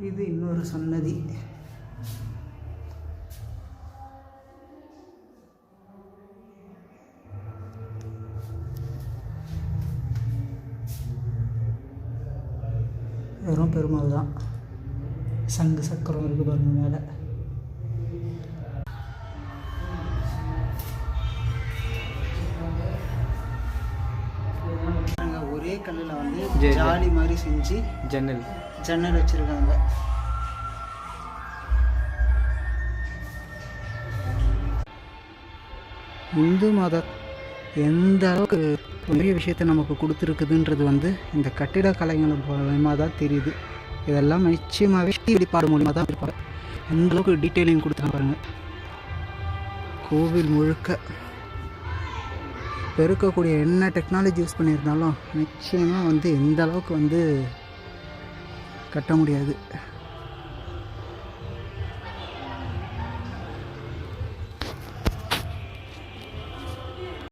இது இன்னொரு சன்னதி. வெறும் பெருமாள் தான். சங்கு சக்கரம் இருக்குது பாருங்க மேலே. ஒரே கல்லில் வந்து ஜாலி மாதிரி செஞ்சு ஜன்னல் வச்சுருக்காங்க. இந்து மதம் எந்த அளவுக்கு பெரிய விஷயத்தை நமக்கு கொடுத்துருக்குதுன்றது வந்து இந்த கட்டிடக்கலைகள் மூலமாக தான் தெரியுது. இதெல்லாம் நிச்சயமாகவே வெளிப்பாடு மூலியமாக தான் இருப்பாங்க. எந்த அளவுக்கு டீட்டெயிலிங் கொடுத்துருக்காங்க பாருங்கள். கோவில் முழுக்க பெருக்கக்கூடிய என்ன டெக்னாலஜி யூஸ் பண்ணியிருந்தாலும் நிச்சயமாக வந்து எந்த அளவுக்கு வந்து கட்ட முடியாது.